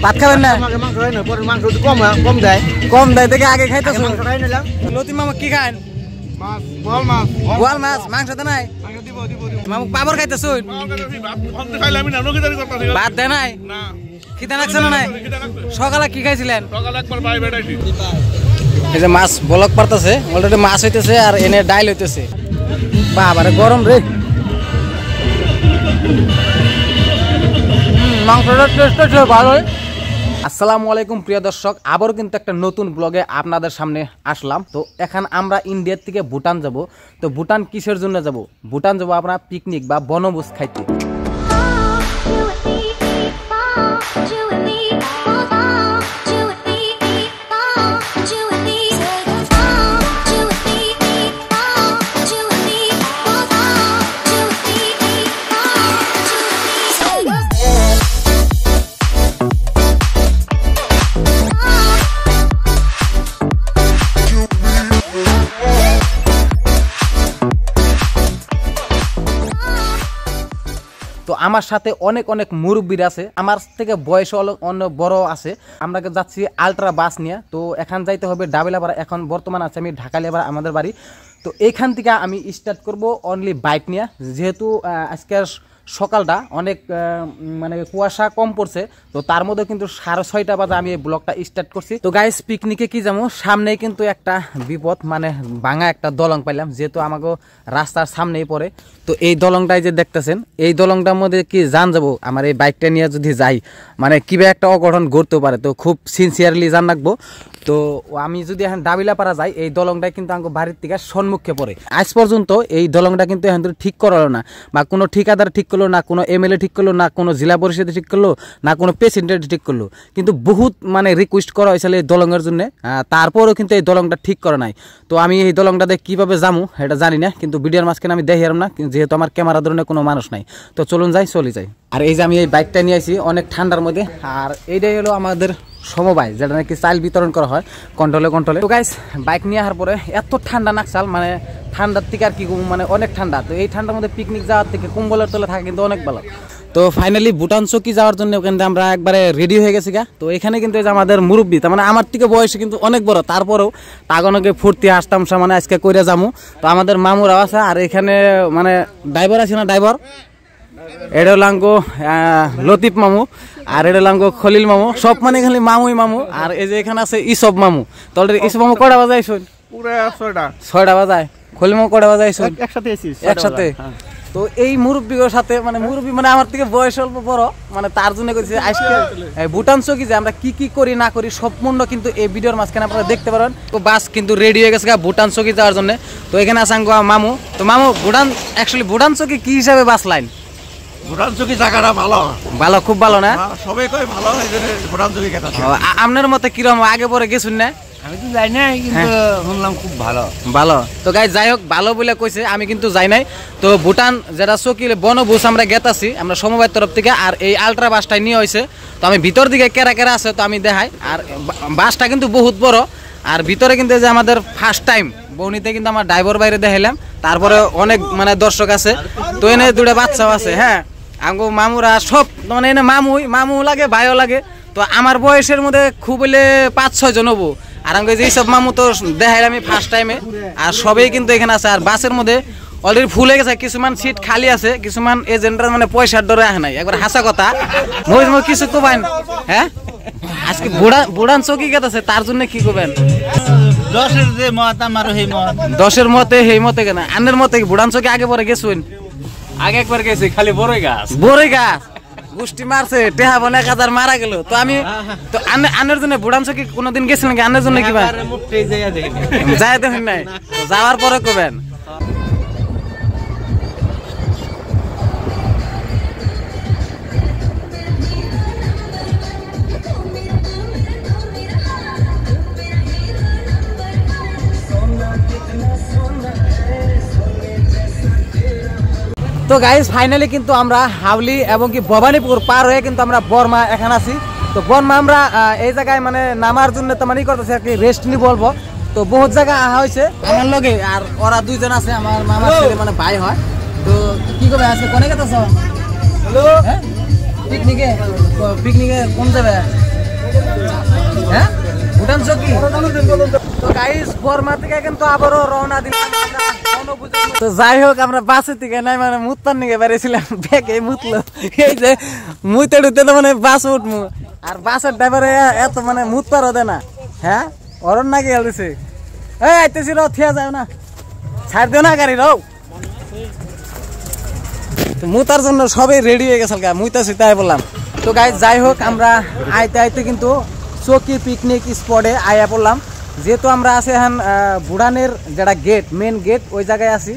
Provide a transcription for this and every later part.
ভাত খাবেন না? মাংস খাই না, পরে মাংস কম দেয়। কম দেয় দেখে আগে খাইতেছ। মাংস খাই নিলাম। লতিফ মামা কি খান? মাছ, বোয়াল মাছ। বোয়াল মাছ, মাংস তো নাই। মামু পাবর খাইতেছ? ভাত দেয় নাই? খিদা লাগছে না নাই? সকালে কি খাইছিলেন? এই যে মাছ বলক পারতেছে, অলরেডি মাছ হইতেছে আর এনে ডাইল হইতেছে। বাবারে গরম রে। মাংসটার টেস্ট ভালোই। আসসালামু আলাইকুম প্রিয় দর্শক, আবারও কিন্তু একটা নতুন ব্লগে আপনাদের সামনে আসলাম। তো এখন আমরা ইন্ডিয়ার থেকে ভুটান যাব। তো ভুটান কিসের জন্য যাব? ভুটান যাব আমরা পিকনিক বা বনভোজ খাইতে। তো আমার সাথে অনেক অনেক মুরব্বীর আছে, আমার থেকে বয়স অনেক বড় আছে। আমরা যাচ্ছি আলট্রা বাস নিয়ে। তো এখান যাইতে হবে ডাবিলাপাড়া। এখন বর্তমান আছে আমি ঢাকালিয়াপাড়া আমাদের বাড়ি। তো এইখান থেকে আমি স্টার্ট করব অনলি বাইক নিয়ে, যেহেতু আজকে সকালটা অনেক মানে কুয়াশা কম পড়ছে। তো তার মধ্যে কিন্তু 6:30 বাজে আমি এই ব্লগটা স্টার্ট করছি। তো গাইস পিকনিকে কি যাবো, সামনেই কিন্তু একটা বিপদ, মানে ভাঙা একটা দলং পাইলাম, যেহেতু আমাকে রাস্তার সামনেই পড়ে। তো এই দলংটাই যে দেখতেছেন, এই দলংটার মধ্যে কি যান যাবো আমার এই বাইকটা নিয়ে যদি যাই, মানে কিভাবে একটা অঘটন ঘটতে পারে। তো খুব সিনসিয়ারলি জান রাখবো। তো আমি যদি এখন ডাবিলাপাড়া যাই, এই দলংটা কিন্তু আমার বাড়ির থেকে সম্মুখে পড়ে। আজ পর্যন্ত এই দলংটা কিন্তু এখন ঠিক করালো না, বা কোনো ঠিকাদার ঠিক করলো না, কোনো এমএলএ ঠিক করলো না, কোনো জেলা পরিষদে ঠিক করলো না, কোনো প্রেসিডেন্ট ঠিক করলো। কিন্তু বহুত মানে রিকোয়েস্ট করা হয়েছিল এই দলংয়ের জন্য, তারপরেও কিন্তু এই দলংটা ঠিক করা নাই। তো আমি এই দলংটাতে কীভাবে যাবো এটা জানি না, কিন্তু ভিডিওর মাঝখানে আমি দেখি না, যেহেতু আমার ক্যামেরা ধরনের কোনো মানুষ নাই। তো চলুন যাই, চলে যাই। আর এই যে আমি এই বাইকটা নিয়ে আসি অনেক ঠান্ডার মধ্যে, আর এইটাই হলো আমাদের সমবায়, যেটা নাকি চাইল বিতরণ করা হয় কন্ট্রোলে। তো গাইস বাইক নিয়ে আসার পরে এত ঠান্ডা নাকশাল, মানে ঠান্ডার থেকে আর কি, মানে অনেক ঠান্ডা। তো এই ঠান্ডার মধ্যে পিকনিক যাওয়ার থেকে কম্বলের তলে থাকা কিন্তু অনেক ভালো। তো ফাইনালি ভুটান চৌকি যাওয়ার জন্য ওখানে আমরা একবারে রেডি হয়ে গেছি গা। তো এখানে কিন্তু এই যে আমাদের মুরব্বী, তার মানে আমার থেকে বয়সে কিন্তু অনেক বড়, তারপরেও তাগনকে ফুর্তি আসতাম মানে আজকে কইরা যামু। তো আমাদের মামুরাও আছে, আর এখানে মানে ড্রাইভার আছে না, ড্রাইভার এটা লাঙ্গো লতিফ মামু, আর এটা লাঙ্গো খলিল মামু, সব মানে খালি মামুই মামু। আর এই যে এখানে আছে ইসব মামু। তো ইসব মামু কটা বাজায়? 6টা বাজায়। খলিল মামু কটা বাজায়? একসাথে। তো এই মুরব্বীর সাথে, মানে মুরব্বী মানে আমার থেকে বয়স অল্প বড়, মানে তার জন্য কইছে আজকে ভুটান চৌকি যে আমরা কি কি করি না করি সম্পূর্ণ কিন্তু এই ভিডিওর মাঝখানে আপনারা দেখতে পারেন। তো বাস কিন্তু রেডি হয়ে গেছে ভুটান চৌকি যাওয়ার জন্য। তো এখানে আছে মামু। তো মামু ভুটান অ্যাকচুয়ালি ভুটান চৌকি কি হিসাবে বাস লাইন? ভুটান চৌকি জায়গাটা ভালো, ভালো, খুব ভালো না? সবাই কয় ভালো, ভুটান চৌকি কথা। আপনার মতে কিরকম, আগে পরে গেছুন না? আমি তো যাই নাই, কিন্তু শুনলাম খুব ভালো। তো গাইস যাই হোক, ভালো বলে কইছে, আমি কিন্তু যাই নাই। তো ভুটান যেটা চৌকি বনভোজ আমরা গেতাছি আমরা সমবায়ের তরফ থেকে, আর এই আলট্রা বাসটাই নিয়ে হয়েছে। তো আমি ভিতর দিকে কেরা আছে তো আমি দেখাই। আর বাসটা কিন্তু বহুত বড়, আর ভিতরে কিন্তু যে আমাদের ফার্স্ট টাইম বৌনিতে কিন্তু আমার ড্রাইভার বাইরে দেখাইলাম। তারপরে অনেক মানে দর্শক আছে, তো এনে 2টা বাচ্চাও আছে। হ্যাঁ, আমগো মামুরা সব, মানে এনে মামু লাগে, ভাইও লাগে। তো আমার বয়সের মধ্যে খুব হলে 5-6 জন হবো। আর আমি যে সব মামু তো দেখাইলাম আমি ফার্স্ট টাইমে, আর সবাই কিন্তু এখানে আছে। আর বাসের মধ্যে অলরেডি ফুল হয়ে গেছে, কিছুমান সিট খালি আছে, কিছুমান এজেন্টরা মানে পয়সার ডরে আহে নাই। একবার হাসা কথা মই কিছু কবেন? হ্যাঁ, আজকে বুড়ান চৌকি গেছে, তার জন্য কি করবেন? 10-এর মতে সেই মতে কেন আন্নের মতে বুড়ান চৌকি আগে পরে গেছুন? আগে একবার গেছি, খালি বড়ই গাছ গোষ্ঠী মারছে, টেহা বনে 1000 মারা গেল। তো আমি তো আন্নের জন্য বুড়ান চৌকি কোনোদিন গেছিলেন কি? আন্নের জন্য কি যায় দেখেন নাই? যাওয়ার পরে করবেন। তো গাইস ফাইনালি কিন্তু আমরা হাওলি এবং কি ভবানীপুর পার হয়ে কিন্তু আমরা বর্মা এখানে আছি। তো বর্মা আমরা এই জায়গায় মানে নামার জন্য তো মানে করতেছি আর কি, রেস্ট নিব বলবো। তো বহুত জায়গা আহা হয়েছে আমার লগে, আর ওরা 2 জন আছে আমার মামার ছেলে, মানে ভাই হয়। তো কি করবে আজকে কোনে গেতেছ? হ্যাঁ, পিকনিকে পিকনিকে কোন যাবে হ্যাঁ ভুটান চকি তো গাইস বর্মা থেকে কিন্তু আবারও রওনা দিলাম তো যাই হোক আমরা বাসের থেকে নাই মানে মুতপান নিয়ে বেরিয়েছিলাম ব্যাগে মুতলো এই যে মুইতে ঢুকতে তো মানে বাস উঠমু আর বাসের ড্রাইভারে এত মানে মুত পারো দে না হ্যাঁ অরণ না গেল দিছে এই আইতেছি রও থিয়া যাও না ছাড় দিও না গাড়ি রও তো মুতার জন্য সবাই রেডি হয়ে গেছে মুইতাছি তাই বললাম তো গাইস যাই হোক আমরা আইতে আইতে কিন্তু চকি পিকনিক স্পটে আয়া পড়লাম যেহেতু আমরা আছি এখন ভুটানের যেটা গেট মেন গেট ওই জায়গায় আছি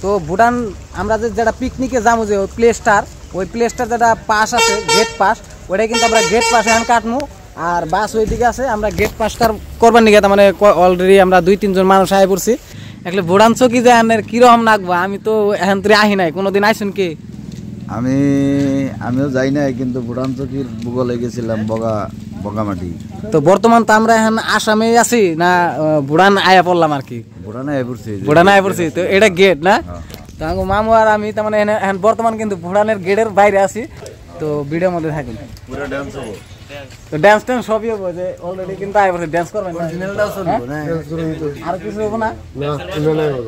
তো ভুটান আমরা যেটা পিকনিকে যাবো যে ওই প্লেসটার যেটা পাস আছে গেট পাস ওইটাই কিন্তু আমরা গেট পাস এখন কাটমু আর বাস ওইদিকে আছে আমরা গেট পাস করবার নিয়ে গেতাম মানে অলরেডি আমরা 2-3 জন মানুষ আয় পড়ছি একলে ভুটান চকি যে আনের কিরকম নাকবো আমি তো এখন তুই আহি নাই কোনোদিন আইসুন কি আমিও যাই নাই কিন্তু ভুটান চকির ভূগোলে গেছিলাম বগামাটি তো বর্তমান তো আমরা এখন আসামে আছি না ভুটান আয়া পড়লাম আর কি ভুটান আয়া পড়ছি তো এটা গেট না তো আমার মামু আর আমি তার মানে এখন বর্তমান কিন্তু ভুটানের গেটের বাইরে আছি তো ভিডিওর মধ্যে থাকি পুরো ডান্স হবো তো ডান্স সবই হবো যে অলরেডি কিন্তু আয়া পড়ছে ডান্স করবেন আর কিছু হবো না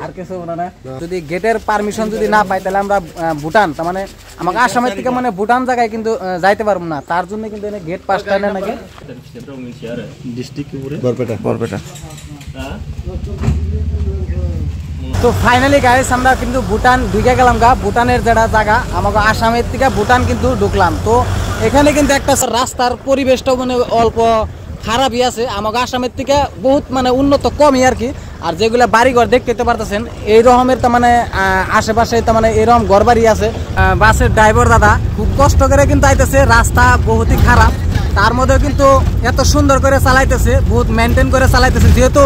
আর কিছু হবো না যদি গেটের পারমিশন যদি না পাই তাহলে আমরা ভুটান তার মানে আমাকে আসামের থেকে মানে ভুটান জায়গায় কিন্তু যাইতে পারবো না তার জন্য কিন্তু এনে গেট পাসটা নেয় নাকি বরপেটা তো ফাইনালি গাইস আমরা কিন্তু ভুটান ঢুকে গেলাম ভুটানের যেটা জায়গা আমাকে আসামের থেকে ভুটান কিন্তু ঢুকলাম তো এখানে কিন্তু একটা রাস্তার পরিবেশটাও মানে অল্প খারাপই আছে আমাকে আসামের থেকে বহুত মানে উন্নত কমই আর কি আর যেগুলো বাড়িঘর দেখতে পারতেছেন এই রকমের তার মানে আশেপাশে তার মানে এরকম ঘর বাড়ি আছে বাসের ড্রাইভার দাদা খুব কষ্ট করে কিন্তু আইতেছে রাস্তা বহুতই খারাপ তার মধ্যে কিন্তু এত সুন্দর করে চালাইতেছে বহুত মেনটেন করে চালাইতেছে যেহেতু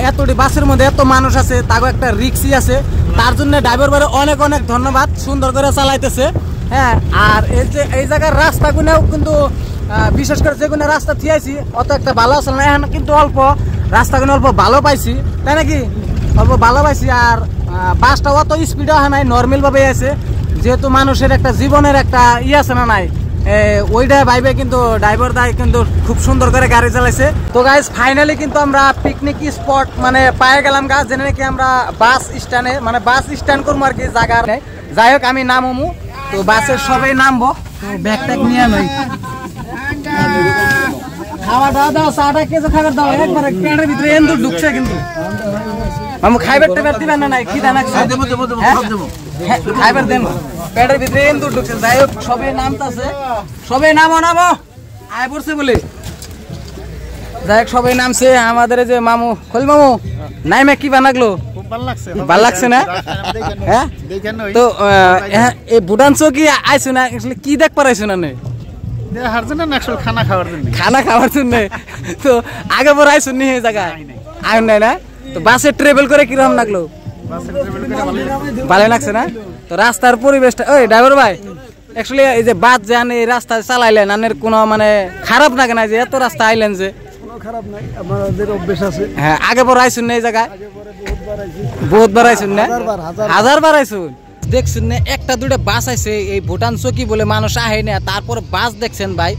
এতটি বাসের মধ্যে এত মানুষ আছে তাকে একটা রিক্সি আছে তার জন্য ড্রাইভার বারে অনেক অনেক ধন্যবাদ সুন্দর করে চালাইতেছে হ্যাঁ আর এই জায়গার রাস্তাগুলোও কিন্তু বিশেষ করে যেগুলো রাস্তা থিয়াইছি অত একটা ভালো আসলে না এখন কিন্তু অল্প রাস্তাগুলো অল্প ভালো পাইছি তাই নাকি অল্প ভালো পাইছি আর বাসটা অত স্পিডও হয় নাই নর্মাল ভাবে আছে যেহেতু মানুষের একটা জীবনের একটা আছে না নাই ওইটা ভাইবে কিন্তু ড্রাইভার দায় কিন্তু খুব সুন্দর করে গাড়ি চালাইছে তো গাইস ফাইনালি কিন্তু আমরা পিকনিক স্পট মানে পায়ে গেলাম যেখানে নাকি আমরা বাস স্ট্যান্ডে মানে বাস স্ট্যান্ড করবো আর কি জায়গা যাই হোক আমি নামবো তো বাসের সবাই নামবো তো ব্যাগ ট্যাগ নিয়ে নই খাওয়া দাওয়া চাটা কিছু খাবার দাও একবারে পেটের ভিতরে এন্দুর ঢুকছে কিন্তু আমি খাইবার টাইবার দিবেন না নাই খিদা লাগছে খাইবার দেন পেটের ভিতরে এন্দুর ঢুকছে যাই হোক সবাই নামতাছে সবাই নামো আয় পড়ছে বলে যাই হোক সবাই নামছে আমাদের যে মামু খলি মামু নাইমে কি বানাগলো ভাল লাগছে না হ্যাঁ তো এই ভুটান চকি আইছো না কি দেখ পারাইছো না খানা খাওয়ার জন্য তো আগে পর আইসুন নি এই জায়গা আয়ন নাই না তো বাসে ট্রাভেল করে কিরকম লাগলো ভালো লাগছে না তো রাস্তার পরিবেশটা ওই ড্রাইভার ভাই অ্যাকচুয়ালি এই যে বাস যে এই রাস্তা চালাইলেন আনের কোনো মানে খারাপ লাগে না যে এত রাস্তা আইলেন যে খারাপ নাই আমাদের অভ্যাস আছে হ্যাঁ আগে পর আইসুন না এই জায়গায় বহুতবার আইসুন না হাজারবার আইসুন দেখছেন না একটা দুইটা বাস আছে এই ভুটান চকি বলে মানুষ আহে না তারপর বাস দেখছেন ভাই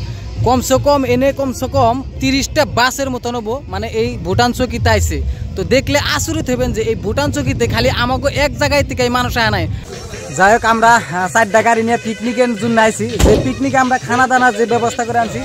কমসে কম এনে কমসে কম 30টা বাসের মতো নেবো মানে এই ভুটান চকিতে আইছে তো দেখলে আচরিত হবেন যে এই ভুটান চকিতে খালি আমাকে এক জায়গায় থেকে মানুষ আহে নাই যাই হোক আমরা 4টা গাড়ি নিয়ে পিকনিকের জন্য আইছি যে পিকনিকে আমরা খানা দানা যে ব্যবস্থা করে আনছি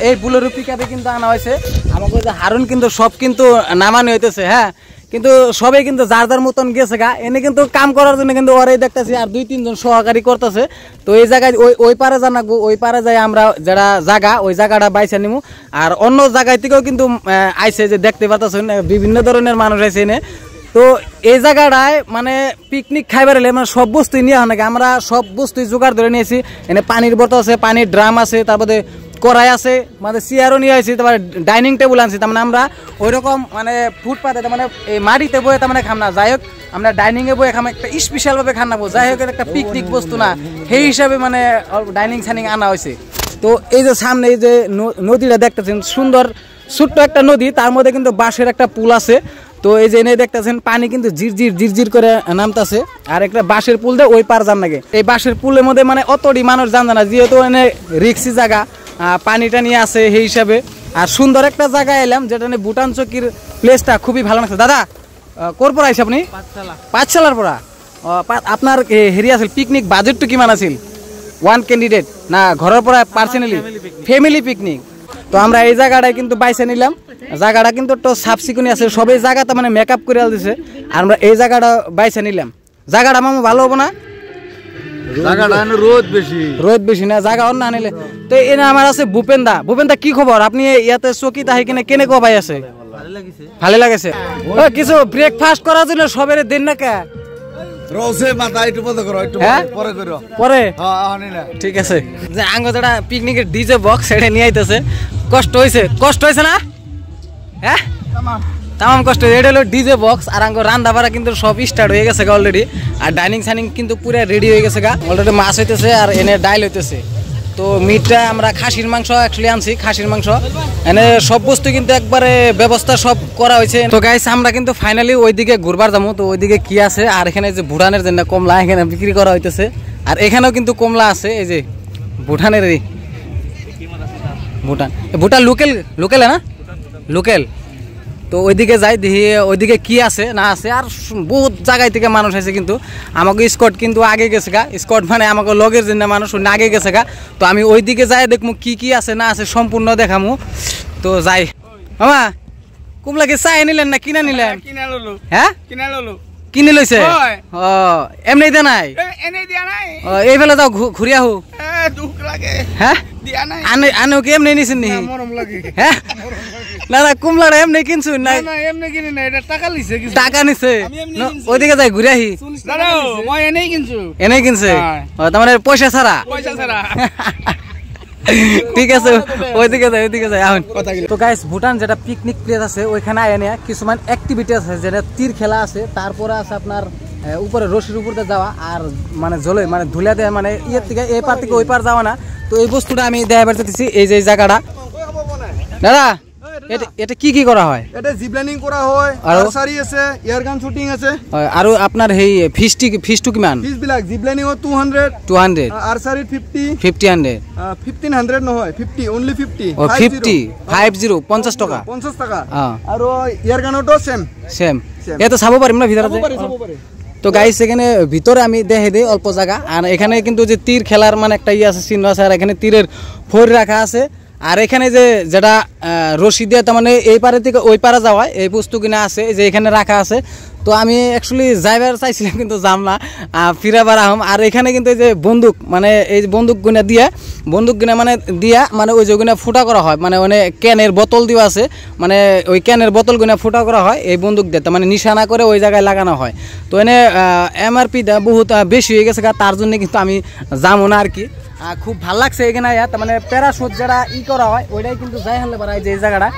এই বুলেরো পিকআপে কিন্তু আনা হয়েছে আমাকে যে হারুন কিন্তু সব কিন্তু নামানো হইতেছে হ্যাঁ কিন্তু সবাই কিন্তু যার যার মতন গেছে এনে কিন্তু কাম করার জন্য কিন্তু ওরাই দেখতেছি আর 2-3 জন সহকারী করতেছে তো এই জায়গায় ওই পারে জানাবো ওই পারে যাই আমরা যারা জায়গা ওই জায়গাটা বাইছে নিমু আর অন্য জায়গায় থেকেও কিন্তু আইছে যে দেখতে পাচ্ছেন বিভিন্ন ধরনের মানুষ আইছে এনে তো এই জায়গাটায় মানে পিকনিক খাইবার এলে মানে সব বস্তুই নিয়ে হয় নাকি আমরা সব বস্তুই জোগাড় ধরে নিয়েছি এনে পানির বোতল আছে পানির ড্রাম আছে তারপরে কড়াই আছে মানে চেয়ারও নিয়ে আসছি তারপরে ডাইনিং টেবিল আনছি তার মানে আমরা ওই রকম মানে ফুটপাতে তার মানে এই মাটিতে বয়ে তার মানে খাম না যাই হোক আমরা ডাইনিং এ বয়ে খাম একটা স্পেশাল ভাবে খানাবো যাই হোক একটা পিকনিক বস্তু না সেই হিসাবে মানে ডাইনিং ছাইনিং আনা হয়েছে তো এই যে সামনে এই যে নদীটা দেখতেছেন সুন্দর ছোট্ট একটা নদী তার মধ্যে কিন্তু বাঁশের একটা পুল আছে তো এই যে এনে দেখতেছেন পানি কিন্তু জিরজির করে নামতেছে, আর একটা বাঁশের পুল দিয়ে ওই পার যান লাগে। এই বাঁশের পুলের মধ্যে মানে অতটি মানুষ জান না, যেহেতু এনে রিক্সি জায়গা, পানিটা নিয়ে আসে সেই হিসাবে। আর সুন্দর একটা জায়গায় এলাম যেটা নিয়ে ভুটান চকির প্লেসটা খুবই ভালো লাগছে। দাদা কোর পর আইসে আপনি? পাঁচশালার পরা। আপনার হেরি আছিল পিকনিক বাজেটটা কিমান আছিল? ওয়ান ক্যান্ডিডেট না ঘরের পরা পার্সোনালি? Family picnic. তো আমরা এই জায়গাটায় কিন্তু বাইসে নিলাম। জায়গাটা কিন্তু একটু সাফ সিকুনি আছে, সবাই জায়গাটা মানে মেকআপ করে দিছে, আর আমরা এই জায়গাটা বাইসে নিলাম। জায়গাটা মামু ভালো হবো না? রোদ বেশি না, জায়গা অন্য আনিলে। তো এনে আমার আছে ভূপেন্দা কি খবর? আপনি ইয়াতে চকি তাহি কিনে কেনে কবাই আছে? ভালো লাগেছে। কিছু ব্রেকফাস্ট করার জন্য সবের দিন না কে পরে? ঠিক আছে। যে আঙ্গ যেটা পিকনিকের ডিজে বক্স সেটা নিয়ে আইতেছে, কষ্ট হয়েছে না? হ্যাঁ তামাম কষ্ট। এটা হলো ডিজে বক্স, আর আঙ্গ রান্না বাড়া কিন্তু সব স্টার্ট হয়ে গেছে গা অলরেডি, আর ডাইনিং সাইনিং কিন্তু পুরো রেডি হয়ে গেছে গা। অলরেডি মাছ হইতেছে আর এনে ডাইল হইতেছে। তো মিটটা আমরা খাসির মাংস অ্যাকচুয়ালি আনছি, খাসির মাংস। এনে সব বস্তু কিন্তু একবারে ব্যবস্থা সব করা হয়েছে। তো গাইস আমরা কিন্তু ফাইনালি ওইদিকে ঘুরবার যাবো। তো ওইদিকে কি আছে, আর এখানে যে ভুটানের জন্য কমলা এখানে বিক্রি করা হইতেছে, আর এখানেও কিন্তু কমলা আছে। এই যে ভুটানের, ভুটান লোকেল না লোকেল। তো ওইদিকে যাই দেখি ওইদিকে কি আছে না আছে। আর বহুত জায়গায় থেকে মানুষ আছে, কিন্তু আমাকে স্কট কিন্তু আগে গেছে গা। স্কট মানে আমাকে লগের জন্য মানুষ আগে গেছে গা। তো আমি ওইদিকে যাই দেখবো কি আছে না আছে সম্পূর্ণ দেখামু। তো যাই। মামা কুমলাকে চাই নিলেন না কিনা নিলেন? হ্যাঁ কিনে লইছে। ও এমনি দিয়া নাই? এইবেলা যাও ঘুরি আহু। হ্যাঁ আনেও কি এমনি নিছেন নি? হ্যাঁ না কুমলাটা এমনি কিনছু না? টাকা নিছে। ওইদিকে যাই ঘুরে আহি। এনেই কিনছে? তার মানে পয়সা ছাড়া? ঠিক আছে ওইদিকে যাই এখন। তো গাইস ভুটান যেটা পিকনিক প্লেস আছে ওইখানে আয় কিছুমান অ্যাক্টিভিটি আছে, যেটা তীর খেলা আছে, তারপরে আছে আপনার উপরে রশির উপরে যাওয়া, আর মানে জলে মানে ধুলা দেয়, মানে ইয়ের থেকে এই পার থেকে ওই পার যাওয়া না। তো এই বস্তুটা আমি দেখাবার চাইতেছি। এই যে জায়গাটা দাদা এটা কি করা হয়? এটা জিপ লাইনিং করা হয়, আর্চারি আছে, এয়ার গান শুটিং আছে। আর আপনার এই ফিস্টু কিমান? ফিস বিলাক জিপ লাইনিং 200 আর্চারি 50 1500 নহয় 50 only 50 ও 50 টাকা 50 টাকা। আর এয়ার গানটো সেম এটা চাব পাৰিম না ভিতৰতে? তো গাইস এখানে ভিতরে আমি দেখে দিই অল্প জায়গা। আর এখানে কিন্তু যে তীর খেলার মানে একটা আছে চিহ্ন আছে, আর এখানে তীরের ফোর রাখা আছে। আর এখানে যেটা রশি দিয়ে তার মানে এই পারে থেকে ওই পারে যাওয়া এই বস্তু কিনা আছে, যে এখানে রাখা আছে। তো আমি অ্যাকচুয়ালি যাইবার চাইছিলাম কিন্তু যাম না, ফিরাবার আহম। আর এখানে কিন্তু এই যে বন্দুক মানে এই বন্দুক গুনা মানে দিয়া মানে ওই যে গুনা ফুটা করা হয়, মানে ক্যানের বোতল দেওয়া আছে, মানে ওই ক্যানের বোতল গুনা ফুটা করা হয় এই বন্দুক দিয়ে, মানে নিশানা করে ওই জায়গায় লাগানো হয়। তো এনে এমআরপিটা বহুত বেশি হয়ে গেছে, তার জন্য কিন্তু আমি যাবো না আর কি। খুব ভালো লাগছে এখানে, মানে প্যারাশুট যারা করা হয় ওইটাই কিন্তু যাই হারলে পারায় যে এই জায়গাটা।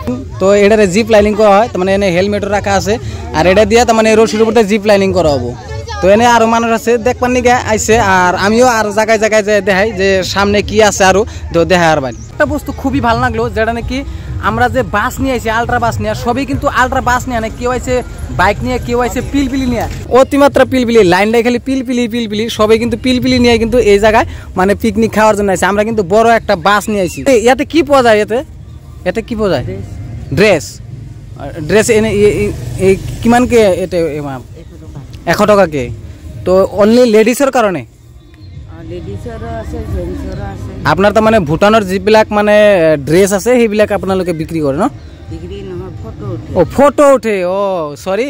তো এটারে জিপ লাইনিং করা হয়, তার মানে এনে হেলমেটও রাখা আছে, আর এটা দিয়ে তার মানে রশির উপরে জিপ লাইনিং করা হবো। তো এনে আরো মানুষ আছে দেখবার নিকে আইসে, আর আমিও আর জায়গায় যে দেখাই যে সামনে কি আছে আরো দেখা। আর ভাই একটা বস্তু খুবই ভালো লাগলো, যেটা নাকি আমরা যে বাস নিয়ে আইছি আলট্রা বাস নিয়ে, সবই কিন্তু আলট্রা বাস নিয়ে না, কেউ আইছে বাইক নিয়ে, কেউ আইছে পিলপিলি নিয়ে, অতিমাত্রা পিলপিলি লাইনটাই খালি পিলপিলি সবাই কিন্তু পিলপিলি নিয়ে কিন্তু এই জায়গায় মানে পিকনিক খাওয়ার জন্য আইছে। আমরা কিন্তু বড় একটা বাস নিয়ে আইছি। ইয়াতে কি পাওয়া যায়? এতে কি পাওয়া যায়? ড্রেস এনে কিমান কে? এটা 100 টাকা কে? তো অনলি লেডিসের কারণে? আপনার তো মানে ভুটানের যিবিলাক মানে ড্রেস আছে সেইবিলাক আপোনালোকে বিক্রি কৰে ন? ও ফটো উঠে। ও সরি,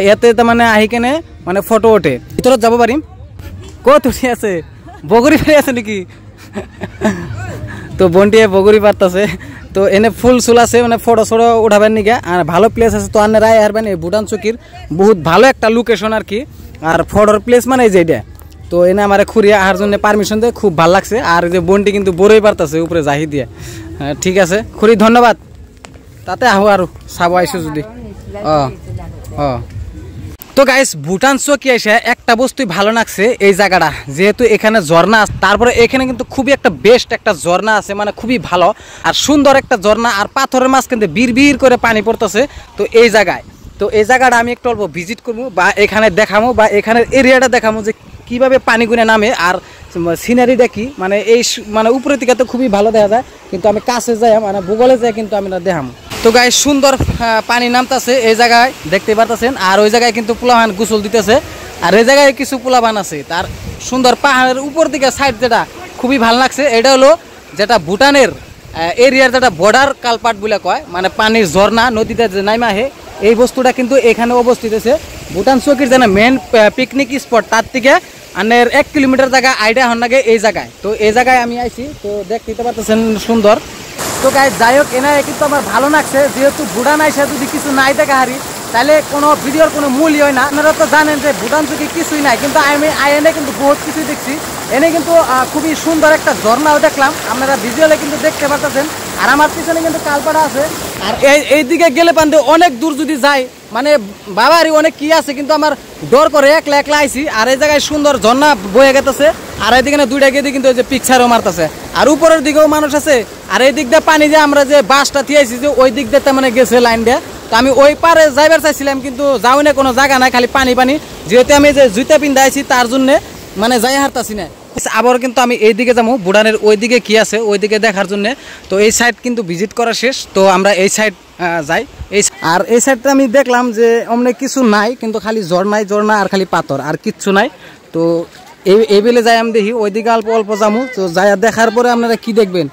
ইয়াতে তাৰ মানে আহি কেনে মানে ফটো উঠে। ভিতৰত যাব পাৰিম? ক'ত উঠি আছে? বগৰী পাৰি আছে নেকি? তো বন্টিয়ে বগৰী পারতাছে। তো এনে ফুল চুল আছে, মানে ফটো ছটো উঠাবেন নাকি। আর ভালো প্লেস আছে, তো আনে রায় হারবেন এই ভুটান চকির বহুত ভালো একটা লোকেশন আর কি। আর ফটোর প্লেস মানে এই যে এটা। তো এনে আমার খুঁড়িয়ে আহার জন্য পারমিশন দেয়, খুব ভালো লাগছে। আর যে বন্টি কিন্তু বড়ই পারতাছে উপরে জাহি দিয়ে। ঠিক আছে খুঁড়ি, ধন্যবাদ। তাতে আহো আর চাব আইসো যদি। তো গাইস ভুটান চকি এসে একটা বস্তুই ভালো লাগছে এই জায়গাটা, যেহেতু এখানে ঝর্ণা আছে, তারপরে এখানে কিন্তু খুবই একটা বেস্ট একটা ঝর্ণা আছে, মানে খুবই ভালো আর সুন্দর একটা ঝর্ণা, আর পাথরের মাঝখান দিয়ে বিড় করে পানি পড়তেছে। তো এই জায়গায় তো এই জায়গাটা আমি একটু অল্প ভিজিট করবো বা এখানে দেখামো বা এখানের এরিয়াটা দেখামো যে কীভাবে পানিগুনে নামে আর সিনারিটা কি মানে এই মানে উপরের দিকে তো খুবই ভালো দেখা যায়, কিন্তু আমি কাছে যাই মানে ভূগোলে যাই কিন্তু আমি না দেখাম। তো গায়ে সুন্দর পানি নামতেছে এই জায়গায় দেখতে পারতেছেন, আর ওই জায়গায় কিন্তু পোলাবান গোসল দিতেছে, আর এই জায়গায় কিছু পোলাবান আছে। তার সুন্দর পাহাড়ের উপর দিকে সাইড যেটা খুবই ভালো লাগছে, এটা হলো যেটা ভুটানের এরিয়ার যেটা বর্ডার কালপাট বলে কয়, মানে পানির ঝর্ণা নদীতে যে নাইমা আহে এই বস্তুটা কিন্তু এখানে অবস্থিত আছে। ভুটান চৌকির যেন মেন পিকনিক স্পট তার থেকে আনের 1 কিলোমিটার জায়গা আইডিয়া হন লাগে এই জায়গায়। তো এই জায়গায় আমি আইছি, তো দেখতে পারতেছেন সুন্দর। তো গাইজ যাই হোক এনায় কিন্তু আমার ভালো লাগছে, যেহেতু ভুটান আইসা যদি কিছু নাই দেখা হারি তাহলে কোনো ভিডিওর কোনো মূল্য হয় না। আপনারা তো জানেন যে ভুটান চৌকি কিছুই নাই, কিন্তু আমি এনে কিন্তু বহুত কিছুই দেখছি। এনে কিন্তু খুবই সুন্দর একটা ঝর্ণাও দেখলাম, আপনারা ভিজুয়ালে কিন্তু দেখতে পারতেছেন। আর আমার পিছনে কিন্তু কালপাড়া আছে, আর এই দিকে গেলে পান্তে অনেক দূর যদি যাই মানে বাবারই অনেক কি আছে, কিন্তু আমার ডর করে একলা একলা আইছি। আর এই জায়গায় সুন্দর ঝর্ণা বয়ে গেতেছে, আর এইদিকে দুইটা গিয়ে কিন্তু ওই যে পিকচারও মারতেছে, আর উপরের দিকেও মানুষ আছে। আর এই দিক দিয়ে পানি যে আমরা যে বাসটা থিয়েছি যে ওই দিক দিয়ে মানে গেছে লাইন দিয়ে, তো আমি ওই পারে যাইবার চাইছিলাম কিন্তু যাও না, কোনো জায়গা নাই, খালি পানি পানি। যেহেতু আমি যে জুতা পিন্ধা আইছি তার জন্য মানে যাই হারতাছি না। আবার কিন্তু আমি এই দিকে যাবো ভুটানের ওই দিকে কি আছে ওই দিকে দেখার জন্য। তো এই সাইড কিন্তু ভিজিট করা শেষ, তো আমরা এই সাইড যাই। আর এই সাইডটা আমি দেখলাম যে অমনে কিছু নাই, কিন্তু খালি ঝর্ণা আর খালি পাথর আর কিচ্ছু নাই। তো এই বেলে যাই আমি দেখি ওইদিকে অল্প অল্প যাবো। তো যাই দেখার পরে আপনারা কি দেখবেন,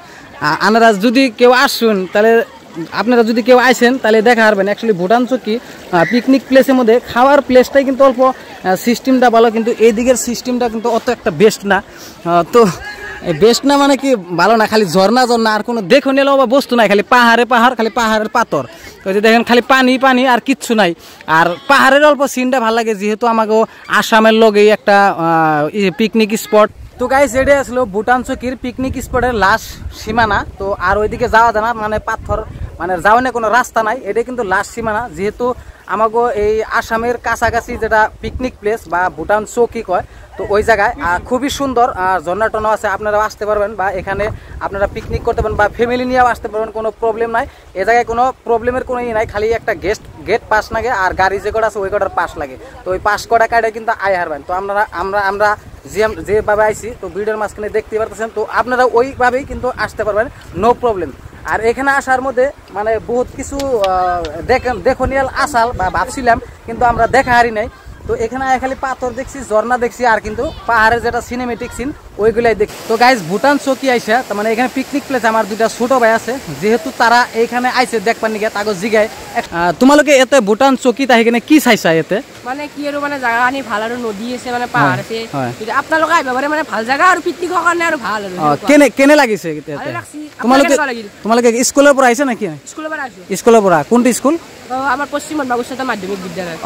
আপনারা যদি কেউ আসুন তাহলে আপনারা যদি কেউ আইসেন তাহলে দেখা পারবেন। অ্যাকচুয়ালি ভুটান চৌকি পিকনিক প্লেসের মধ্যে খাওয়ার প্লেসটাই কিন্তু অল্প সিস্টেমটা ভালো, কিন্তু এই দিকের সিস্টেমটা কিন্তু অত একটা বেস্ট না। তো বেস্ট না মানে কি ভালো না, খালি ঝর্ণা আর কোনো দেখো নিলেও বা বস্তু নাই, খালি পাহাড় খালি পাহাড়ের পাথর। তো যে দেখেন খালি পানি আর কিচ্ছু নাই। আর পাহাড়ের অল্প সিনটা ভালো লাগে, যেহেতু আমাকেও আসামের লগেই একটা পিকনিক স্পট। তো গাইস এটা আসলো ভুটান চৌকির পিকনিক স্পটের লাস্ট সীমানা। তো আর ওইদিকে যাওয়া যায় না, মানে পাথর মানে যাওয়া না কোনো রাস্তা নাই, এটা কিন্তু লাস্ট সীমানা। যেহেতু আমাকে এই আসামের কাছাকাছি যেটা পিকনিক প্লেস বা ভুটান চৌকি কয়, তো ওই জায়গায় খুবই সুন্দর ঝর্ণা টর্ণা আছে, আপনারা আসতে পারবেন বা এখানে আপনারা পিকনিক করতে পারেন বা ফ্যামিলি নিয়েও আসতে পারবেন, কোনো প্রবলেম নাই। এ জায়গায় কোনো প্রবলেমের কোনো নাই, খালি একটা গেট পাস লাগে আর গাড়ি যে কটা আছে ওই কটার পাস লাগে। তো ওই পাস কটা কাটে কিন্তু আয় হারবেন। তো আমরা যেভাবে আইছি তো ভিডিওর মাঝখানে দেখতে পারতেছেন, তো আপনারা ওইভাবেই কিন্তু আসতে পারবেন, নো প্রবলেম। আর এখানে আসার মধ্যে মানে বহুত কিছু দেখনিয়াল আসাল বা ভাবছিলাম, কিন্তু আমরা দেখা হারি নাই। তো এখানে খালি পাথর দেখছি, ঝর্ণা দেখছি, আর কিন্তু পাহাড়ের যেটা সিনেমেটিক সিন ওইগুলাই দেখছি। তো গাইজ ভুটান চৌকি আইসা তার মানে এখানে পিকনিক প্লেস আমার দুইটা ছোট ভাই আছে, যেহেতু তারা এইখানে আইসে দেখবার নিকে তাকে জিগায় তোমালোকে এতে ভুটান চৌকি তাই এখানে কি চাইছা এতে মানে কি আৰু মানে জায়গা আনি ভাল আৰু নদী আছে মানে পাহাৰ আছে, আপোনালোকে আহিব পাৰে মানে ভাল জায়গা আৰু পিকনিকৰ কাৰণে আৰু ভাল আৰু কেনে লাগিছে তোমালোকে স্কুলৰ পৰা আহিছে নেকি? স্কুলৰ পৰা কোনটো স্কুল? আমার পশ্চিম বাগুচা মাধ্যমিক বিদ্যালয়।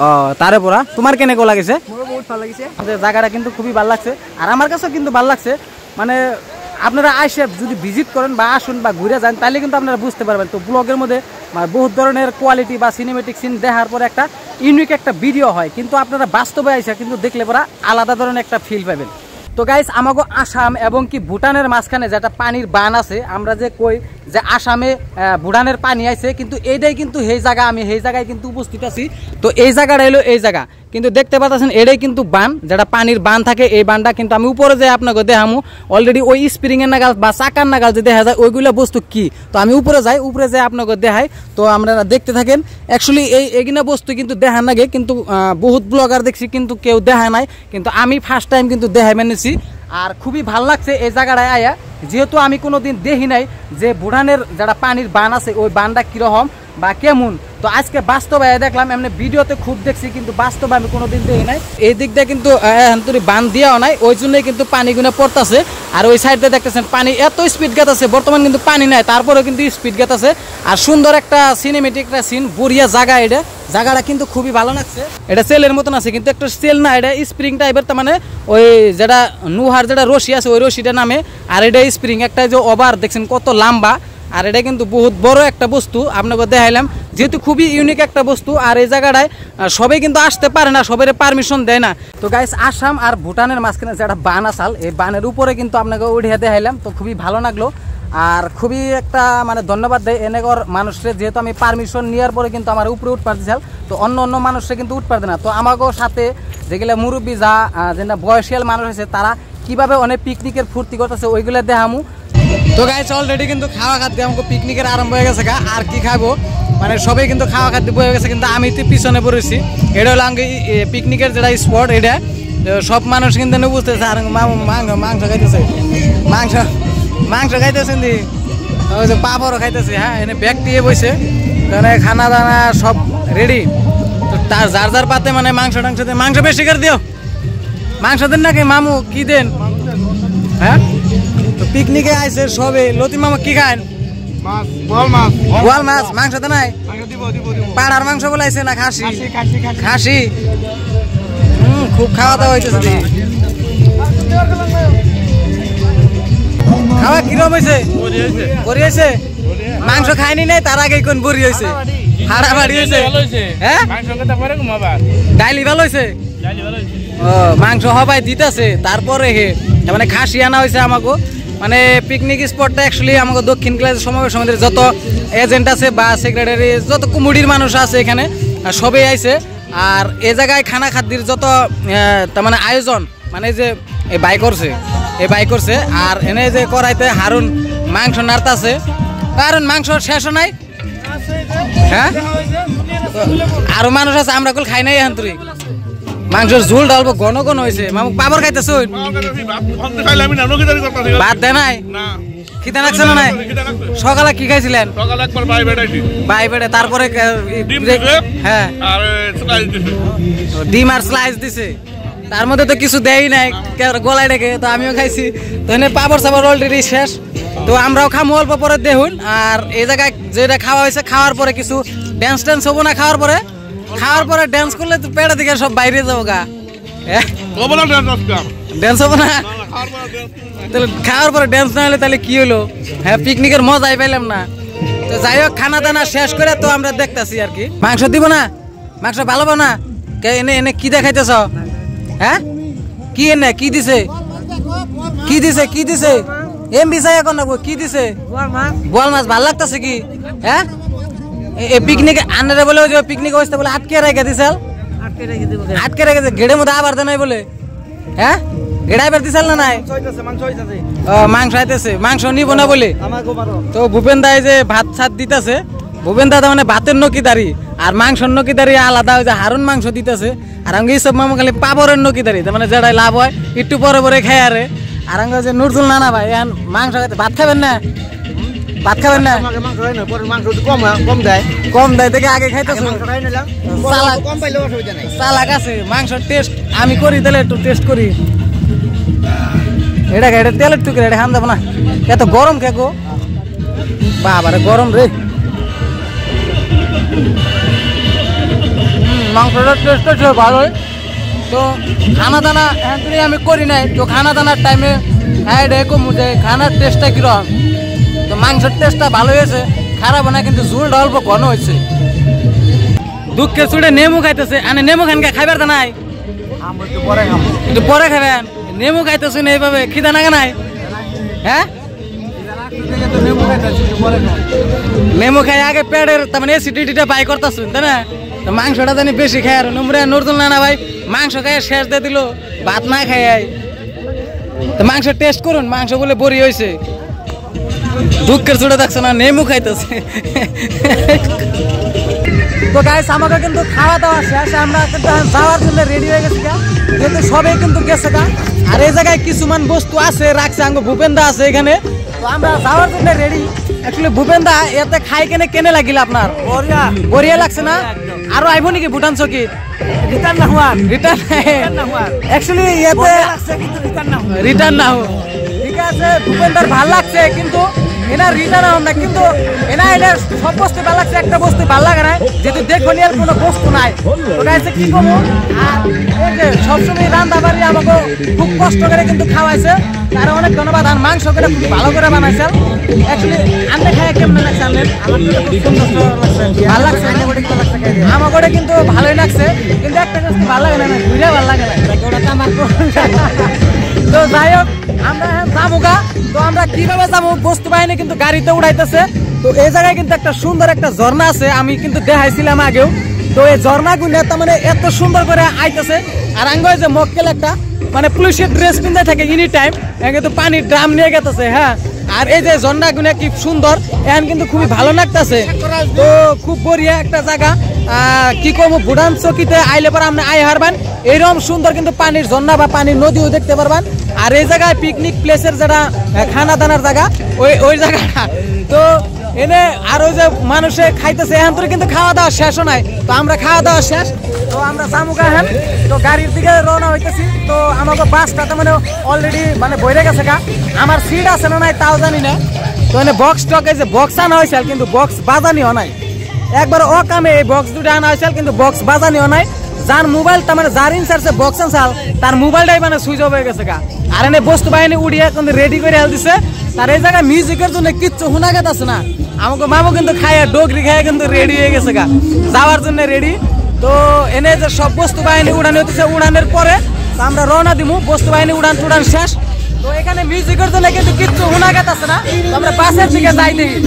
তারে পড়া তোমার কেনেকো লাগিছে? মোর বহুত ভালো লাগিছে, জায়গাটা কিন্তু খুবই ভালো লাগছে, আর আমার কাছেও কিন্তু ভালো লাগছে। মানে আপনারা আইসে যদি ভিজিট করেন বা আসুন বা ঘুরে যান তাহলে কিন্তু আপনারা বুঝতে পারবেন। তো ব্লগের মধ্যে বহুত ধরনের কোয়ালিটি বা সিনেমেটিক সিন দেখার পরে একটা ইউনিক একটা ভিডিও হয়, কিন্তু আপনারা বাস্তবে আইসা কিন্তু দেখলে পরে আলাদা ধরনের একটা ফিল পাবেন। তো গাইস আমাকে আসাম এবং কি ভুটানের মাঝখানে যেটা পানির বান আছে, আমরা যে কই যে আসামে ভুটানের পানি আইছে, কিন্তু এইটাই কিন্তু সেই জায়গা, আমি সেই জায়গায় কিন্তু উপস্থিত আছি। তো এই জায়গাটা হলো এই জায়গা, কিন্তু দেখতে পাচ্ছেন এটাই কিন্তু বান, যেটা পানির বান থাকে এই বানটা কিন্তু আমি উপরে যে আপনাকে দেখামু অলরেডি ওই স্প্রিংয়ের নাগাল বা চাকার নাগাল যে দেখা যায় ওইগুলো বস্তু কি। তো আমি উপরে যাই আপনাকে দেখাই, তো আপনারা দেখতে থাকেন। অ্যাকচুয়ালি এইগুলো বস্তু কিন্তু দেখার নাগে, কিন্তু বহুত ব্লগার দেখছি কিন্তু কেউ দেখায় নাই, কিন্তু আমি ফার্স্ট টাইম কিন্তু দেখাই মেনেছি। আর খুবই ভাল লাগছে এই জায়গাটায় আয়া, যেহেতু আমি কোনোদিন দেখি নাই যে ভুটানের যারা পানির বান আছে ওই বানটা কীরকম বা কেমন। তো আজকে বাস্তবে দেখলাম, এমনি ভিডিওতে খুব দেখছি, কিন্তু বাস্তবে আমি কোনোদিন দেখি নাই। এই দিকটা কিন্তু বান দিয়াও নাই, ওই জন্যই কিন্তু পানিগুলো পড়তেছে। আর ওই সাইডে দেখতেছেন পানি এত স্পিড গেত আছে, বর্তমান কিন্তু পানি নাই, তারপরেও কিন্তু স্পিড গেত আছে। আর সুন্দর একটা সিনেমেটিক একটা সিন, বড়িয়া জায়গা, এটা জায়গাটা কিন্তু খুবই ভালো লাগছে। এটা সেলের মতন আছে, কিন্তু একটা সেল না, এটা স্প্রিং টাইপের, তার মানে ওই যেটা নুহার যেটা রশি আছে ওই রশিটা নামে। আর এটা স্প্রিং একটা যে ওভার দেখছেন কত লম্বা, আর এটা কিন্তু বহুত বড় একটা বস্তু আপনাকে দেখাইলাম, যেহেতু খুবই ইউনিক একটা বস্তু। আর এই জায়গাটায় সবাই কিন্তু আসতে পারে না, সবাই পারমিশন দেয় না। তো গাইস আসাম আর ভুটানের মাঝখানে যেটা বান আসাল, এই বানের উপরে কিন্তু আপনাকে উঠিয়ে দেখাইলাম, তো খুবই ভালো লাগলো। আর খুবই একটা মানে ধন্যবাদ দেয় এনেগর মানুষের, যেহেতু আমি পারমিশন নেওয়ার পরে কিন্তু আমার উপরে উঠ পারতেছিলাম, তো অন্য মানুষরা কিন্তু উঠ পারতে না। তো আমাকেও সাথে যেগুলো মুরব্বী যা যেটা বয়সিয়াল মানুষ আছে তারা কিভাবে অনেক পিকনিকের ফুর্তি করতেছে ওইগুলো দেখামু। তো গাইস অলরেডি কিন্তু খাওয়া খাদ্য আমাকে পিকনিকের আরম্ভ হয়ে গেছে, আর কি খাবো মানে সবাই কিন্তু খাওয়া খাদ্য বয়ে গেছে, কিন্তু আমি তো পিছনে পড়েছি। এটা হলো আমাকে পিকনিকের যেটা স্পট, এটা সব মানুষ কিন্তু বুঝতেছে। আর মাংস খাইতেছে, মাংস খাইতেছেন দি, ওই যে পাপড়ও খাইতেছে। হ্যাঁ এনে ব্যাগ দিয়ে বসে, মানে খানা দানা সব রেডি। তো তার যার যার পাতে মানে মাংস দেন, মাংস বেশি করে দিও। মাংস দেন নাকি মামু, কি দেন? হ্যাঁ তো পিকনিকে আইসে সবে। লতি মামা কি খান? বোয়াল মাছ। মাংস দেন নাই? পাড়ার মাংস বলাইছে না খাসি? খাসি। খুব খাওয়া দাওয়া হইতেছে। খাওয়া কিরম হয়েছে? বড়ি হয়েছে? মাংস খাইনি নাই তার আগে কোন বড়ি হয়েছে? হাড়াবাড়ি হয়েছে? হ্যাঁ ডাইলি ভালো হয়েছে? ও মাংস হবাই দিতেছে। তারপরে মানে খাসি আনা হয়েছে আমাকে। মানে পিকনিক স্পটটা অ্যাকচুয়ালি আমাকে দক্ষিণ ক্লাসের সমাবেশ সমিতির যত এজেন্ট আছে বা সেক্রেটারি যত কুমুডির মানুষ আছে এখানে সবাই আইছে। আর এ জায়গায় খানা খাদ্যের যত তার মানে আয়োজন, মানে যে এই বাই করছে আর এনে যে করাইতে হারুন মাংস নাড়তাছে। হারুন মাংস শেষও নাই? হ্যাঁ আরো মানুষ আছে, আমরা কল খাই নাই এখন তুই। মাংসের ঝোল ডালবো ঘন হয়েছে। মামু পাপড় খাইতেছ? ভাত দেয় নাই? খিদে লাগছে না? নাই সকালে কি খাইছিলেন? বাই বেড়ে তারপরে হ্যাঁ ডিম আর স্লাইস দিছে, তার মধ্যে তো কিছু দেয় নাই গলায় রেখে। তো আমিও খাইছি। তো এনে পাপড় সাপড় অলরেডি শেষ। তো আমরাও খামো অল্প পরে দেখুন। আর এই জায়গায় যেটা খাওয়া হয়েছে, খাওয়ার পরে কিছু ড্যান্স হবো না? খাওয়ার পরে ড্যান্স করলে তো পেড়ে দিকে সব বাইরে যাবো গা। ড্যান্স হবো না? তাহলে খাওয়ার পরে ড্যান্স না হলে তাহলে কি হলো? হ্যাঁ পিকনিকের মজাই পাইলাম না। তো যাই হোক খানা দানা শেষ করে তো আমরা দেখতেছি আর কি। মাংস দিব না? মাংস ভালো না? এনে কি দেখাইতেছ? হ্যাঁ কি এনে কি দিছে? এম বিষয় এখন কি দিছে? বোয়াল মাছ। ভাল লাগতেছে কি? হ্যাঁ পিকনিকে আন্ডারে বলে পিকনিক অবস্থা বলে আটকে রেখে দিছে। গেড়ের মধ্যে আবার দেয় বলে। হ্যাঁ গেড়াইবার দিছাল না? নাই মাংস আইতেছে, মাংস নিব না বলে। তো ভূপেন দা যে ভাত ছাদ দিতেছে, ভূপেন দাদা মানে ভাতের নকিদারি আর মাংসের নকিদারি আলাদা। ওই যে হারুন মাংস দিতেছে, আর আমি এইসব মামু খালি পাপড়ের নকিদারি, মানে যেটাই লাভ হয় একটু পরে খাই। আরে আর আমি যে নুরজুল নানা ভাই এখন মাংস খাইতে ভাত খাবেন না? ভাত খাবেন না? কম দেয় দেখে আগে খাইতেছে। চালাক আছে। মাংসের টেস্ট আমি করি, তাহলে একটু টেস্ট করি। এটা তেলের টুকরে এটা খান যাবো না। এত গরম কে গো বাবারে, গরম রে। মাংসটার টেস্টটা ছিল ভালোই। তো খানা দানা এখন আমি করি নাই। তো খানা দানার টাইমে হ্যাঁ কম যে খানার টেস্টটা কিরকম। তো মাংসের টেস্টটা ভালো হয়েছে, খারাপ না, কিন্তু ঝোলটা অল্প ঘন হয়েছে। দুঃখে চুড়ে নেমু খাইতেছে। আনে নেমু খানকে খাইবার তা নাই? একটু পরে খাবেন। নেমু খাইতেছে না এইভাবে? খিদা নাগে নাই? হ্যাঁ নেমু খাই আগে পেটের তার মানে অ্যাসিডিটিটা বাই করতেছুন, তাই না? তো মাংসটা জানি বেশি খাই। আর নুরজুল নানা ভাই মাংস খাই শেষ দিয়ে দিল, ভাত না খাই। তো মাংস টেস্ট করুন, মাংস বলে বড়ি হয়েছে। দুঃখের চুড়ে দেখছে না, নেমু খাইতেছে। তো গাইস আমাকে কিন্তু খাওয়া দাওয়া শেষ, আমরা কিন্তু যাওয়ার জন্য রেডি হয়ে গেছি। কিন্তু সবাই কিন্তু গেছে গা। আর এই জায়গায় কিছুমান বস্তু আছে রাখছে, আঙ্গ ভূপেন দা আছে এখানে। তো আমরা যাওয়ার জন্য রেডি। অ্যাকচুয়ালি ভূপেন দা এতে খাই কেনে লাগিল আপনার? বড়িয়া লাগছে না? আরো আইব নাকি ভুটান চকি? রিটার্ন না হো। ঠিক আছে ভূপেন দার ভাল লাগছে, কিন্তু এনার রিটার্ন হন না। কিন্তু এনার সব বস্তু ভালো লাগছে, একটা বস্তু ভালো লাগে না, যেহেতু দেখো আর কোনো বস্তু নাই। ওটা হচ্ছে কি করবো। আর এই যে সবসময় রান্না বাড়ি আমাকে খুব কষ্ট করে কিন্তু খাওয়াইছে, তারা অনেক ধন্যবাদ। আর মাংস করে খুব ভালো করে বানাইছে। অ্যাকচুয়ালি আনতে খাই কেমন লাগছে? ভালো লাগছে, আমার করে কিন্তু ভালোই লাগছে। কিন্তু একটা জিনিস ভালো লাগে না, ঘুরে ভালো লাগে না। তো যাই হোক আমরা এখন যাবো। তো আমরা কিভাবে যাবো বস্তু বাহিনী কিন্তু গাড়িতে উড়াইতেছে। তো এই জায়গায় কিন্তু একটা সুন্দর একটা ঝর্ণা আছে, আমি কিন্তু দেখাইছিলাম আগেও। তো এই ঝর্ণা গুলো তার মানে এত সুন্দর করে আইতেছে। আর আঙ্গ যে মক্কেল একটা মানে পুলিশের ড্রেস পিন্ধে থাকে এনি টাইম, কিন্তু পানির ড্রাম নিয়ে গেতেছে। হ্যাঁ, আর এই যে ঝর্ণা গুলো কি সুন্দর, এখন কিন্তু খুবই ভালো লাগতেছে। তো খুব বড়িয়া একটা জায়গা। কি করবো, ভুটান চকিতে আইলে পরে আপনি আই হারবেন এইরকম সুন্দর কিন্তু পানির ঝর্ণা বা পানির নদীও দেখতে পারবেন। আর এই জায়গায় পিকনিক প্লেসের যেটা খানা দানার জায়গা, ওই জায়গাটা তো এনে আর ওই যে মানুষে খাইতেছে, এখন তো কিন্তু খাওয়া দাওয়া শেষও নাই। তো আমরা খাওয়া দাওয়া শেষ, তো আমরা জামুকা এখন তো গাড়ির দিকে রওনা হইতেছি। তো আমাকে বাসটা তো মানে অলরেডি মানে বইরে গেছে গা, আমার সিট আছে না নাই তাও জানি না। তো মানে বক্স টক এই যে বক্স আনা হয়েছিল কিন্তু বক্স বাজানিও নাই, একবার ও কামে এই বক্স দুটো আনা হয়েছিল কিন্তু বক্স বাজানিও নাই। যার মোবাইল তার মানে যার ইনচার্জে বক্স আনসাল তার মোবাইলটাই মানে সুইচ অফ হয়ে গেছে গা। আর এনে বস্তু বাহিনী উড়িয়ে কিন্তু রেডি করে হেল দিছে। তার এই জায়গায় মিউজিকের জন্য কিচ্ছু শোনা গেছে না। আমাকে মামু কিন্তু খাইয়া ডোগরি খাইয়া কিন্তু রেডি হয়ে গেছে গা যাওয়ার জন্য রেডি। তো এনে যে সব বস্তু বাহিনী উড়ানো হতেছে, উড়ানোর পরে আমরা রওনা দিব। বস্তু বাহিনী উড়ান টুড়ান শেষ। তো এখানে মিউজিকের জন্য কিন্তু কিচ্ছু শোনা গেছে না। তো আমরা বাসের দিকে যাই দেখি।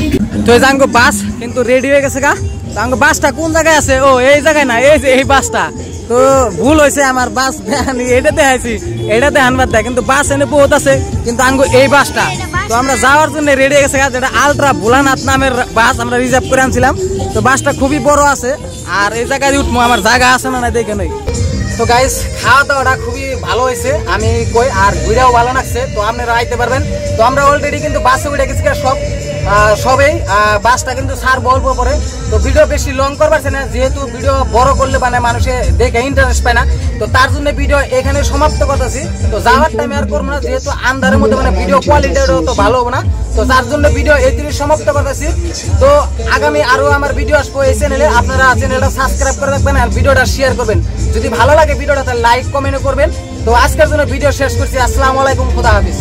তো এই যে বাস কিন্তু রেডি হয়ে গেছে গা। তো বাসটা কোন জায়গায় আছে? ও এই জায়গায় না, এই যে এই বাসটা। তো ভুল হয়েছে আমার, বাস এটা দেখাইছি, এটা দেখানবার দেয় কিন্তু বাস এনে বহুত আছে কিন্তু এই বাসটা। তো আমরা যাওয়ার জন্য রেডি হয়ে গেছে, যেটা আলট্রা ভোলানাথ নামের বাস আমরা রিজার্ভ করে আনছিলাম। তো বাসটা খুবই বড় আছে, আর এই জায়গায় উঠবো, আমার জায়গা আছে না না দেখে নই। তো গাইস খাওয়া দাওয়াটা খুবই ভালো হয়েছে আমি কই, আর ঘুরেও ভালো লাগছে। তো আপনারা আইতে পারবেন। তো আমরা অলরেডি কিন্তু বাসে উঠে গেছি সবেই। বাসটা কিন্তু সার বলব পরে। তো ভিডিও বেশি লং করবার না, যেহেতু ভিডিও বড় করলে মানে মানুষে দেখে ইন্টারেস্ট পায় না। তো তার জন্য ভিডিও এখানে সমাপ্ত করতেছি। তো যাওয়ার টাইমে আর করবো না, যেহেতু আন্ধারের মধ্যে মানে ভিডিও কোয়ালিটিও তো ভালো হবে না। তো যার জন্য ভিডিও এইখানে সমাপ্ত করতেছি। তো আগামী আরো আমার ভিডিও আসবো এই চ্যানেলে, আপনারা চ্যানেলটা সাবস্ক্রাইব করে রাখবেন আর ভিডিওটা শেয়ার করবেন। যদি ভালো লাগে ভিডিওটা তাহলে লাইক কমেন্ট করবেন। তো আজকের জন্য ভিডিও শেষ করছি। আসসালামু আলাইকুম, খুদা হাফিজ।